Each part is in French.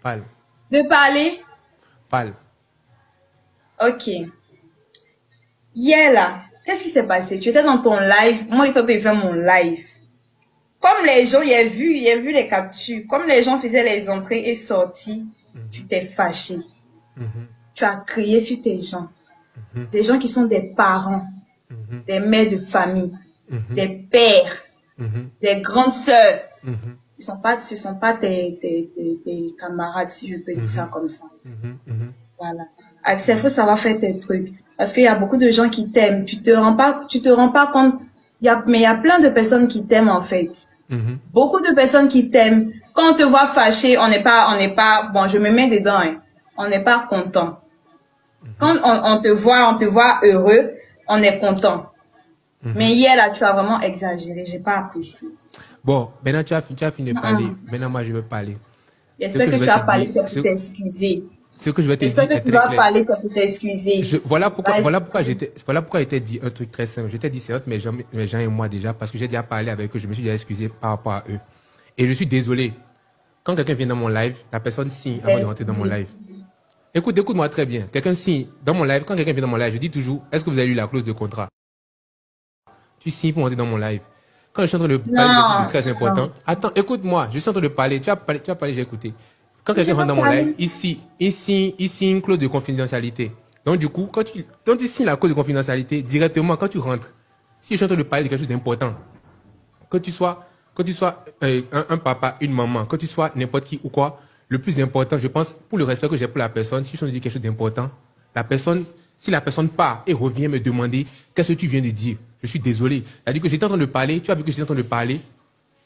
Parle. De parler? Parle. Ok. Hier là, qu'est-ce qui s'est passé? Tu étais dans ton live, moi j'étais en train de faire mon live. Comme les gens, il y a vu les captures, comme les gens faisaient les entrées et sorties, tu t'es fâché. Tu as crié sur tes gens. Des gens qui sont des parents, des mères de famille, des pères, des grandes sœurs. Ce sont pas tes camarades, si je peux dire ça comme ça. Voilà. Axel, il faut savoir faire tes trucs. Parce qu'il y a beaucoup de gens qui t'aiment. Tu te rends pas compte. Mais il y a plein de personnes qui t'aiment, en fait. Beaucoup de personnes qui t'aiment. Quand on te voit fâché, on n'est pas, bon, je me mets dedans, hein. On n'est pas content. Quand on te voit heureux, on est content. Mais hier, là, tu as vraiment exagéré. J'ai pas apprécié. Bon, maintenant tu as fini de parler. Maintenant, moi, je veux parler. J'espère que tu as parlé, c'est pour t'excuser. Ce que je vais te dire J'espère que est tu très vas clair. parler, c'est pour t'excuser. Voilà pourquoi je t'ai dit un truc très simple. Je t'ai dit c'est entre mes gens et moi déjà, parce que j'ai déjà parlé avec eux, je me suis déjà excusé par rapport à eux. Et je suis désolé. Quand quelqu'un vient dans mon live, la personne signe avant de rentrer dans mon live. Écoute-moi très bien. Quelqu'un signe dans mon live. Quand quelqu'un vient dans mon live, je dis toujours, est-ce que vous avez lu la clause de contrat? Tu signes pour rentrer dans mon live. Quand je suis en train de parler de très important. Attends, écoute-moi. Je suis en train de parler. Tu as parlé, j'ai écouté. Quand quelqu'un rentre dans mon live, ici, il signe une clause de confidentialité. Donc, du coup, quand tu signes la clause de confidentialité, directement, quand tu rentres, si je suis en train de parler de quelque chose d'important, que tu sois un papa, une maman, que tu sois n'importe qui ou quoi, le plus important, je pense, pour le respect que j'ai pour la personne, si je suis en train de dire quelque chose d'important, si la personne part et revient me demander qu'est-ce que tu viens de dire, je suis désolé. C'est-à-dire que j'étais en train de parler, tu as vu que j'étais en train de parler,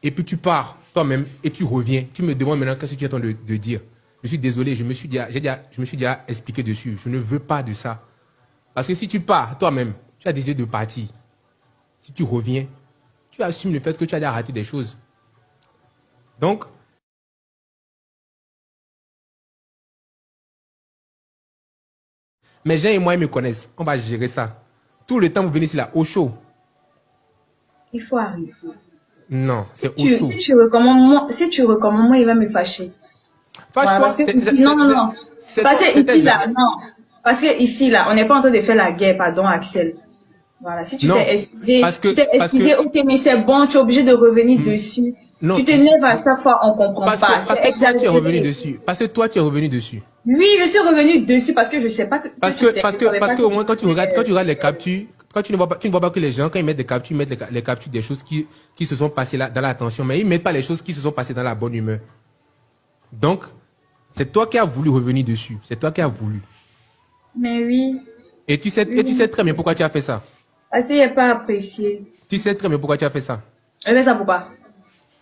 et puis tu pars toi-même et tu reviens. Tu me demandes maintenant qu'est-ce que tu es en train de dire. Je suis désolé, je me suis déjà expliqué dessus. Je ne veux pas de ça. Parce que si tu pars toi-même, tu as décidé de partir. Si tu reviens, tu assumes le fait que tu as déjà raté des choses. Donc, mes gens et moi, ils me connaissent. On va gérer ça. Tout le temps, vous venez ici là, au chaud. Il faut arriver. Non, c'est au chaud. Si tu recommandes moi, il va me fâcher. Fâche-toi. Non. Parce que ici, là, non. Parce que ici, là, on n'est pas en train de faire la guerre, pardon, Axel. Voilà, si tu t'es excusé, ok, mais c'est bon, tu es obligé de revenir dessus. Non. Tu t'énerves à chaque fois, on comprend pas. Parce que toi, tu es revenu dessus. Parce que toi, tu es revenu dessus. Oui, je suis revenu dessus parce que je sais pas que. Parce que au moins, quand tu regardes les captures, quand tu ne vois pas que les gens, quand ils mettent des captures, ils mettent les captures des choses qui se sont passées là, dans l'attention, mais ils mettent pas les choses qui se sont passées dans la bonne humeur. Donc, c'est toi qui as voulu revenir dessus. C'est toi qui as voulu. Mais oui. Et tu sais très bien pourquoi tu as fait ça. Parce qu'il n'est pas apprécié. Tu sais très bien pourquoi tu as fait ça. Tu fait ça pourquoi?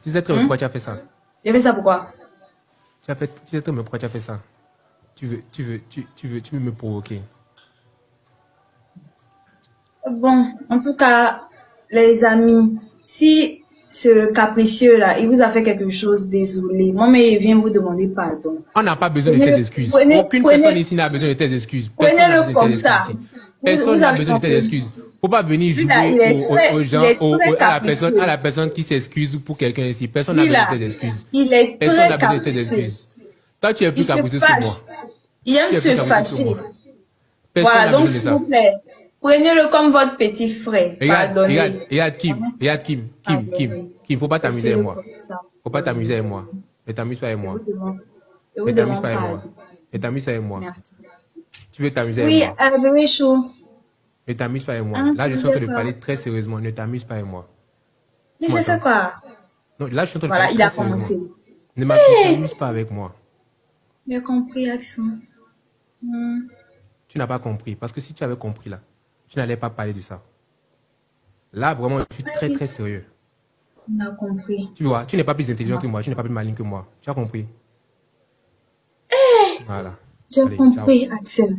Tu sais très bien pourquoi tu as fait ça. Tu fait ça pourquoi? Tu sais très bien pourquoi tu as fait ça. Tu veux me provoquer. Bon, en tout cas, les amis, si ce capricieux là, il vous a fait quelque chose, désolé. Moi, mais il vient vous demander pardon. On n'a pas besoin de tes excuses. Aucune personne ici n'a besoin de tes excuses. Prenez-le comme ça. Personne n'a besoin de tes excuses. Faut pas venir jouer aux gens, à la personne qui s'excuse pour quelqu'un ici. Personne n'a besoin de tes excuses. Personne n'a besoin de tes excuses. Toi, tu es plus capricieux que moi. Il aime se fâcher. Voilà, donc s'il vous plaît, prenez-le comme votre petit frère. Regarde Kim, faut pas t'amuser avec moi. Faut pas t'amuser avec moi. Ne t'amuse pas avec moi. Ne t'amuse pas avec moi. Ne t'amuse pas avec moi. Tu veux t'amuser avec moi? Oui, chaud. Ne t'amuse pas avec moi. Là, je suis en train de parler très sérieusement. Ne t'amuse pas avec moi. Mais je fais quoi? Non, là, je suis en train de parler très sérieusement. Ne t'amuse pas avec moi. J'ai compris, Axon. Tu n'as pas compris. Parce que si tu avais compris là, tu n'allais pas parler de ça. Là, vraiment, je suis très, très sérieux. On a compris. Tu vois, tu n'es pas plus intelligent que moi. Tu n'es pas plus malin que moi. Tu as compris? Voilà. J'ai compris, Axel.